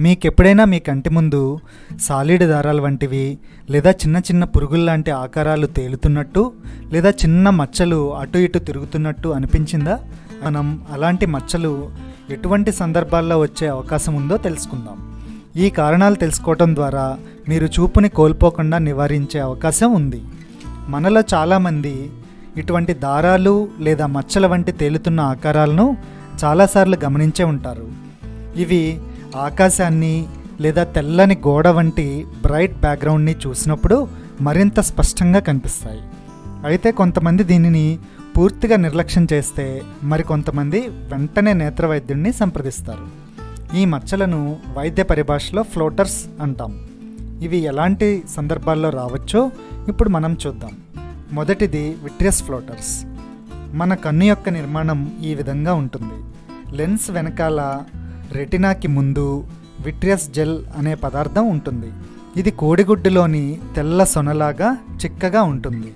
మీకెప్పుడైనా మీ కంటి ముందు సాలిడ్ దారాలు వంటివి లేదా చిన్న చిన్న పురుగుల్లాంటి ఆకారాలు తేలుతున్నట్టు లేదా చిన్న మచ్చలు అటు ఇటు తిరుగుతున్నట్టు అనిపించిందా? మనం అలాంటి మచ్చలు ఎటువంటి సందర్భాల్లో వచ్చే అవకాశం ఉందో తెలుసుకుందాం. ఈ కారణాలు తెలుసుకోవటం ద్వారా మీరు చూపుని కోల్పోకుండా నివారించే అవకాశం ఉంది. మనలో చాలామంది ఇటువంటి దారాలు లేదా మచ్చల వంటి తేలుతున్న ఆకారాలను చాలాసార్లు గమనించే ఉంటారు. ఇవి ఆకాశాన్ని లేదా తెల్లని గోడ వంటి బ్రైట్ బ్యాక్గ్రౌండ్ని చూసినప్పుడు మరింత స్పష్టంగా కనిపిస్తాయి. అయితే కొంతమంది దీనిని పూర్తిగా నిర్లక్ష్యం చేస్తే మరికొంతమంది వెంటనే నేత్ర వైద్యుడిని సంప్రదిస్తారు. ఈ మచ్చలను వైద్య పరిభాషలో ఫ్లోటర్స్ అంటాం. ఇవి ఎలాంటి సందర్భాల్లో రావచ్చో ఇప్పుడు మనం చూద్దాం. మొదటిది విట్రియస్ ఫ్లోటర్స్. మన కన్ను యొక్క నిర్మాణం ఈ విధంగా ఉంటుంది. లెన్స్ వెనకాల రెటినాకి ముందు విట్రియస్ జెల్ అనే పదార్థం ఉంటుంది. ఇది కోడిగుడ్డులోని తెల్ల సొనలాగా చిక్కగా ఉంటుంది.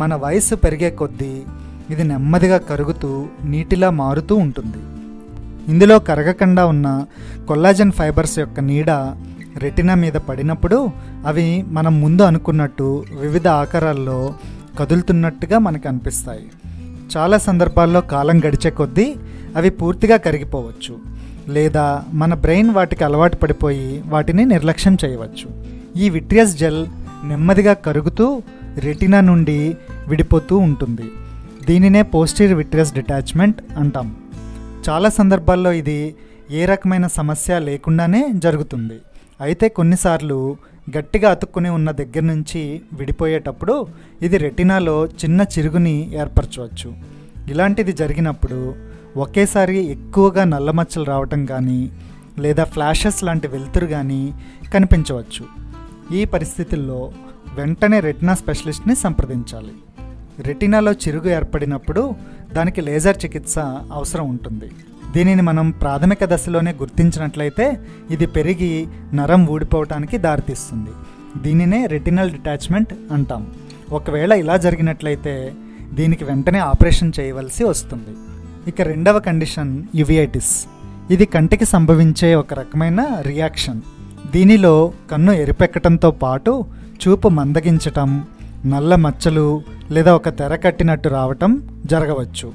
మన వయసు పెరిగే కొద్దీ ఇది నెమ్మదిగా కరుగుతూ నీటిలా మారుతూ ఉంటుంది. ఇందులో కరగకుండా ఉన్న కొల్లాజన్ ఫైబర్స్ యొక్క నీడ రెటినా మీద పడినప్పుడు అవి మనం ముందు అనుకున్నట్టు వివిధ ఆకారాల్లో కదులుతున్నట్టుగా మనకు అనిపిస్తాయి. చాలా సందర్భాల్లో కాలం గడిచే కొద్దీ అవి పూర్తిగా కరిగిపోవచ్చు, లేదా మన బ్రెయిన్ వాటికి అలవాటు పడిపోయి వాటిని నిర్లక్ష్యం చేయవచ్చు. ఈ విట్రియస్ జెల్ నెమ్మదిగా కరుగుతూ రెటినా నుండి విడిపోతూ ఉంటుంది. దీనినే పోస్టీరియర్ విట్రియస్ డిటాచ్మెంట్ అంటాం. చాలా సందర్భాల్లో ఇది ఏ రకమైన సమస్య లేకుండానే జరుగుతుంది. అయితే కొన్నిసార్లు గట్టిగా అతుక్కుని ఉన్న దగ్గర నుంచి విడిపోయేటప్పుడు ఇది రెటినాలో చిన్న చిరుగుని ఏర్పరచవచ్చు. ఇలాంటిది జరిగినప్పుడు ఒకేసారి ఎక్కువగా నల్లమచ్చలు రావటం కానీ లేదా ఫ్లాషెస్ లాంటి వెలుతురు కానీ కనిపించవచ్చు. ఈ పరిస్థితుల్లో వెంటనే రెటినా స్పెషలిస్ట్ని సంప్రదించాలి. రెటినాలో చిరుగు ఏర్పడినప్పుడు దానికి లేజర్ చికిత్స అవసరం ఉంటుంది. దీనిని మనం ప్రాథమిక దశలోనే గుర్తించినట్లయితే ఇది పెరిగి నరం ఊడిపోవటానికి దారితీస్తుంది. దీనినే రెటినల్ డిటాచ్మెంట్ అంటాం. ఒకవేళ ఇలా జరిగినట్లయితే దీనికి వెంటనే ఆపరేషన్ చేయవలసి వస్తుంది. ఇక రెండవ కండిషన్ యువిఐటిస్. ఇది కంటికి సంభవించే ఒక రకమైన రియాక్షన్. దీనిలో కన్ను ఎరిపెక్కటంతో పాటు చూపు మందగించటం, నల్ల మచ్చలు లేదా ఒక తెర కట్టినట్టు రావటం జరగవచ్చు.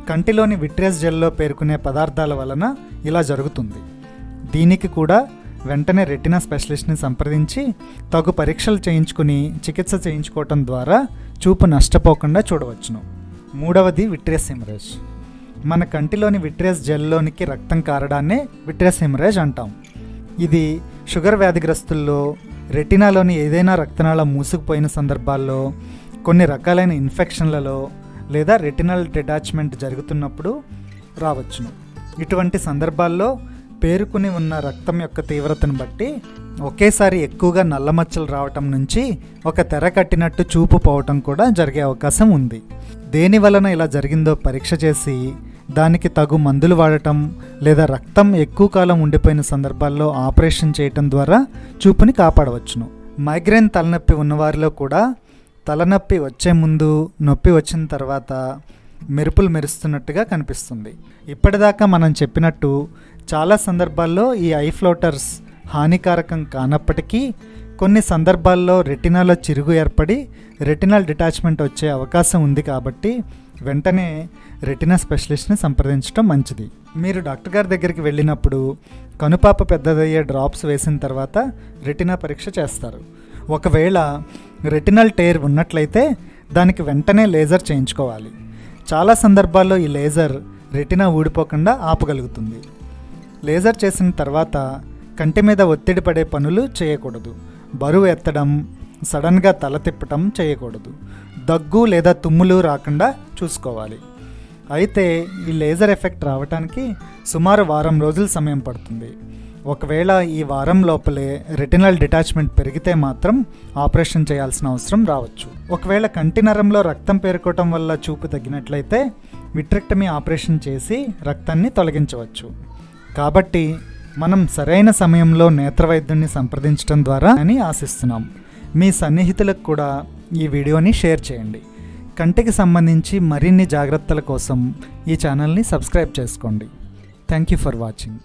కంటిలోని విట్రియస్ జెల్లో పేర్కొనే పదార్థాల వలన ఇలా జరుగుతుంది. దీనికి కూడా వెంటనే రెటినా స్పెషలిస్ట్ని సంప్రదించి తగు పరీక్షలు చేయించుకుని చికిత్స చేయించుకోవటం ద్వారా చూపు నష్టపోకుండా చూడవచ్చును. మూడవది విట్రియస్ హెమరేజ్. మన కంటిలోని విట్రియస్ జెల్లోనికి రక్తం కారడాన్నే విట్రియస్ హెమరేజ్ అంటాం. ఇది షుగర్ వ్యాధిగ్రస్తుల్లో, రెటినాలోని ఏదైనా రక్తనాళం మూసుకుపోయిన సందర్భాల్లో, కొన్ని రకాలైన ఇన్ఫెక్షన్లలో లేదా రెటినల్ డిటాచ్మెంట్ జరుగుతున్నప్పుడు రావచ్చును. ఇటువంటి సందర్భాల్లో పేరుకుని ఉన్న రక్తం యొక్క తీవ్రతను బట్టి ఒకేసారి ఎక్కువగా నల్లమచ్చలు రావటం నుంచి ఒక తెర కట్టినట్టు చూపు పోవటం కూడా జరిగే అవకాశం ఉంది. దేని వలన ఇలా జరిగిందో పరీక్ష చేసి దానికి తగు మందులు వాడటం లేదా రక్తం ఎక్కువ కాలం ఉండిపోయిన సందర్భాల్లో ఆపరేషన్ చేయటం ద్వారా చూపుని కాపాడవచ్చును. మైగ్రేన్ తలనొప్పి ఉన్నవారిలో కూడా తలనొప్పి వచ్చే ముందు, నొప్పి వచ్చిన తర్వాత మెరుపులు మెరుస్తున్నట్టుగా కనిపిస్తుంది. ఇప్పటిదాకా మనం చెప్పినట్టు చాలా సందర్భాల్లో ఈ ఐ ఫ్లోటర్స్ హానికారకం కానప్పటికీ కొన్ని సందర్భాల్లో రెటినాలో చిరుగు ఏర్పడి రెటినల్ డిటాచ్మెంట్ వచ్చే అవకాశం ఉంది. కాబట్టి వెంటనే రెటినా స్పెషలిస్ట్ని సంప్రదించడం మంచిది. మీరు డాక్టర్ గారి దగ్గరికి వెళ్ళినప్పుడు కనుపాప పెద్దదయ్యే డ్రాప్స్ వేసిన తర్వాత రెటినా పరీక్ష చేస్తారు. ఒకవేళ రెటినల్ టేర్ ఉన్నట్లయితే దానికి వెంటనే లేజర్ చేయించుకోవాలి. చాలా సందర్భాల్లో ఈ లేజర్ రెటినా ఊడిపోకుండా ఆపగలుగుతుంది. లేజర్ చేసిన తర్వాత కంటి మీద ఒత్తిడి పడే పనులు చేయకూడదు. బరువు ఎత్తడం, సడన్గా తల తిప్పటం చేయకూడదు. దగ్గు లేదా తుమ్ములు రాకుండా చూసుకోవాలి. అయితే ఈ లేజర్ ఎఫెక్ట్ రావడానికి సుమారు వారం రోజుల సమయం పడుతుంది. ఒకవేళ ఈ వారం లోపలే రెటినల్ డిటాచ్మెంట్ పెరిగితే మాత్రం ఆపరేషన్ చేయాల్సిన అవసరం రావచ్చు. ఒకవేళ కంటి నరంలో రక్తం పేరుకోవటం వల్ల చూపు తగ్గినట్లయితే విట్రెక్టమీ ఆపరేషన్ చేసి రక్తాన్ని తొలగించవచ్చు. కాబట్టి మనం సరైన సమయంలో నేత్రవైద్యుడిని సంప్రదించడం ద్వారా అని ఆశిస్తున్నాం. మీ సన్నిహితులకు కూడా ఈ వీడియోని షేర్ చేయండి. కంటికి సంబంధించి మరిన్ని జాగ్రత్తల కోసం ఈ ఛానల్ని సబ్స్క్రైబ్ చేసుకోండి. Thank you for watching.